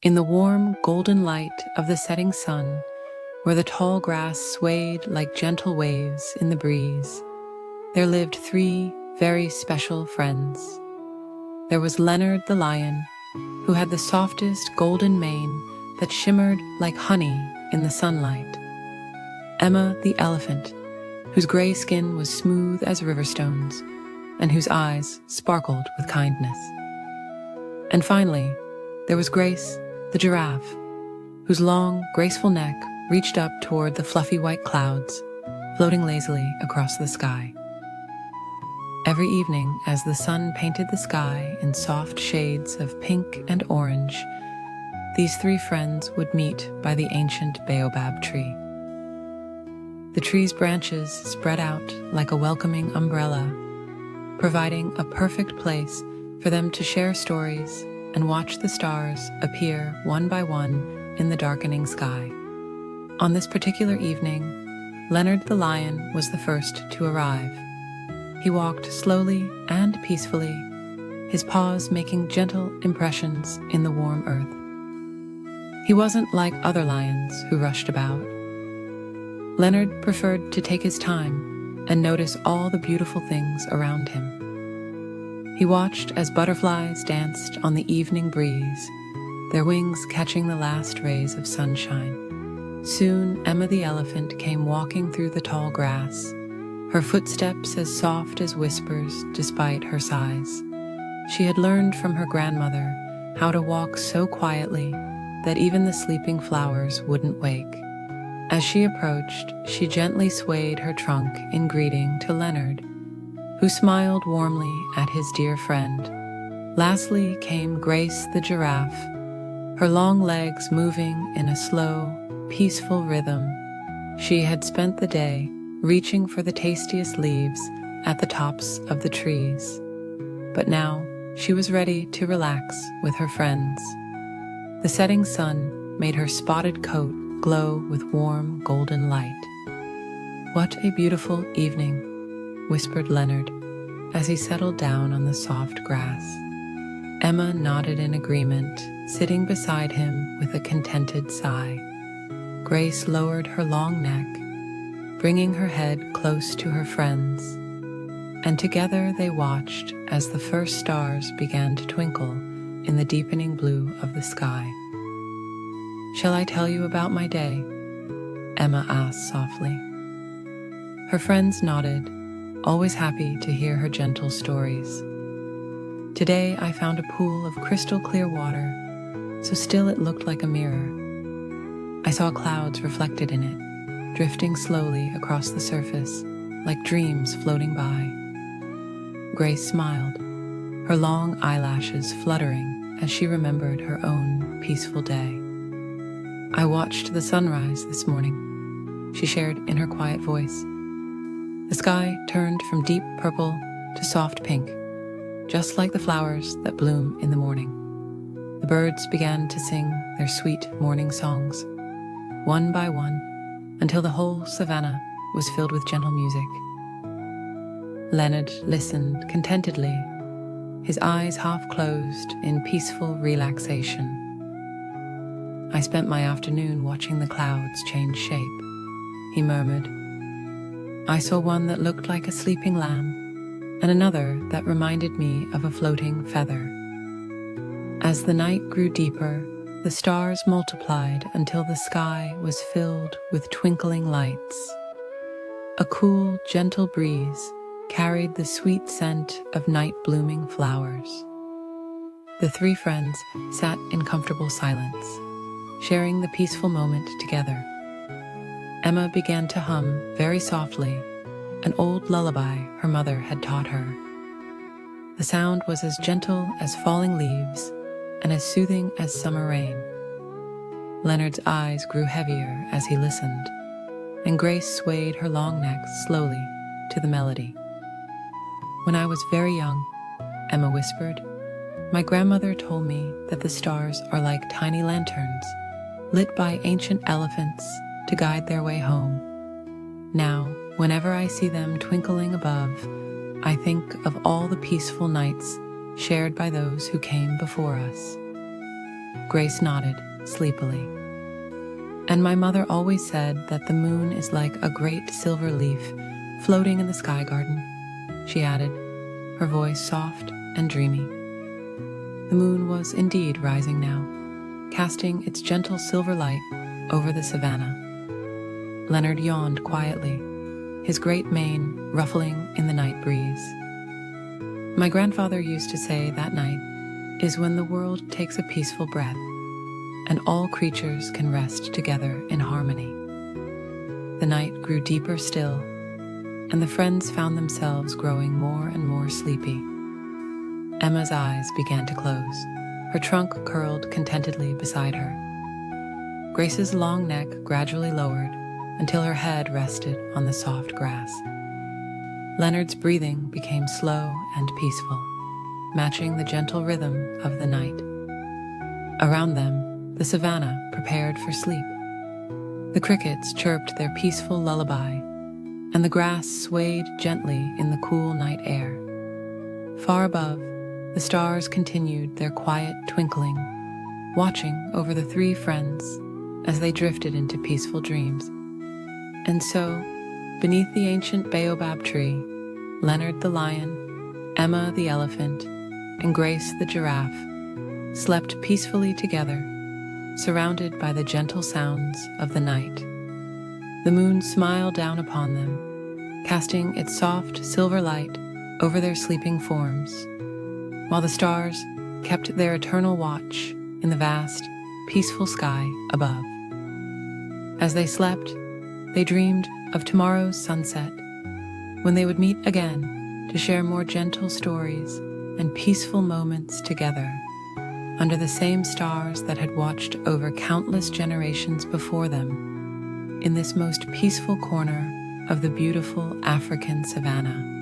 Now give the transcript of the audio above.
In the warm, golden light of the setting sun, where the tall grass swayed like gentle waves in the breeze, there lived three very special friends. There was Leonard the Lion, who had the softest golden mane that shimmered like honey in the sunlight. Emma the Elephant, whose gray skin was smooth as river stones, and whose eyes sparkled with kindness. And finally, there was Grace the Giraffe, whose long, graceful neck reached up toward the fluffy white clouds, floating lazily across the sky. Every evening, as the sun painted the sky in soft shades of pink and orange, these three friends would meet by the ancient baobab tree. The tree's branches spread out like a welcoming umbrella, providing a perfect place for them to share stories and watch the stars appear one by one in the darkening sky. On this particular evening, Leonard the Lion was the first to arrive. He walked slowly and peacefully, his paws making gentle impressions in the warm earth. He wasn't like other lions who rushed about. Leonard preferred to take his time and notice all the beautiful things around him. He watched as butterflies danced on the evening breeze, their wings catching the last rays of sunshine. Soon Emma the Elephant came walking through the tall grass, her footsteps as soft as whispers despite her size. She had learned from her grandmother how to walk so quietly that even the sleeping flowers wouldn't wake. As she approached, she gently swayed her trunk in greeting to Leonard, who smiled warmly at his dear friend. Lastly came Grace the Giraffe, her long legs moving in a slow, peaceful rhythm. She had spent the day reaching for the tastiest leaves at the tops of the trees. But now she was ready to relax with her friends. The setting sun made her spotted coat glow with warm golden light. "What a beautiful evening," whispered Leonard as he settled down on the soft grass. Emma nodded in agreement, sitting beside him with a contented sigh. Grace lowered her long neck, bringing her head close to her friends, and together they watched as the first stars began to twinkle in the deepening blue of the sky. "Shall I tell you about my day?" Emma asked softly. Her friends nodded, always happy to hear her gentle stories. "Today I found a pool of crystal clear water, so still it looked like a mirror. I saw clouds reflected in it, drifting slowly across the surface, like dreams floating by." Grace smiled, her long eyelashes fluttering as she remembered her own peaceful day. "I watched the sunrise this morning," she shared in her quiet voice. The sky turned from deep purple to soft pink, just like the flowers that bloom in the morning. The birds began to sing their sweet morning songs, one by one, until the whole savannah was filled with gentle music. Leonard listened contentedly, his eyes half closed in peaceful relaxation. "I spent my afternoon watching the clouds change shape," he murmured. "I saw one that looked like a sleeping lamb, and another that reminded me of a floating feather. As the night grew deeper, the stars multiplied until the sky was filled with twinkling lights. A cool, gentle breeze carried the sweet scent of night-blooming flowers." The three friends sat in comfortable silence, sharing the peaceful moment together. Emma began to hum very softly an old lullaby her mother had taught her. The sound was as gentle as falling leaves and as soothing as summer rain. Leonard's eyes grew heavier as he listened, and Grace swayed her long neck slowly to the melody. "When I was very young," Emma whispered, "my grandmother told me that the stars are like tiny lanterns, lit by ancient elephants to guide their way home. Now, whenever I see them twinkling above, I think of all the peaceful nights shared by those who came before us." Grace nodded sleepily. And my mother always said that the moon is like a great silver leaf floating in the sky garden, she added, her voice soft and dreamy. The moon was indeed rising now, casting its gentle silver light over the savannah. Leonard yawned quietly, his great mane ruffling in the night breeze. My grandfather used to say that night is when the world takes a peaceful breath and all creatures can rest together in harmony. The night grew deeper still, and the friends found themselves growing more and more sleepy. Emma's eyes began to close, her trunk curled contentedly beside her. Grace's long neck gradually lowered until her head rested on the soft grass. Leonard's breathing became slow and peaceful, matching the gentle rhythm of the night. Around them, the savannah prepared for sleep. The crickets chirped their peaceful lullaby, and the grass swayed gently in the cool night air. Far above, the stars continued their quiet twinkling, watching over the three friends as they drifted into peaceful dreams. And so, beneath the ancient baobab tree, Leonard the Lion, Emma the Elephant, and Grace the Giraffe slept peacefully together, surrounded by the gentle sounds of the night. The moon smiled down upon them, casting its soft silver light over their sleeping forms, while the stars kept their eternal watch in the vast, peaceful sky above. As they slept, they dreamed of tomorrow's sunset, when they would meet again to share more gentle stories and peaceful moments together, under the same stars that had watched over countless generations before them, in this most peaceful corner of the beautiful African savanna.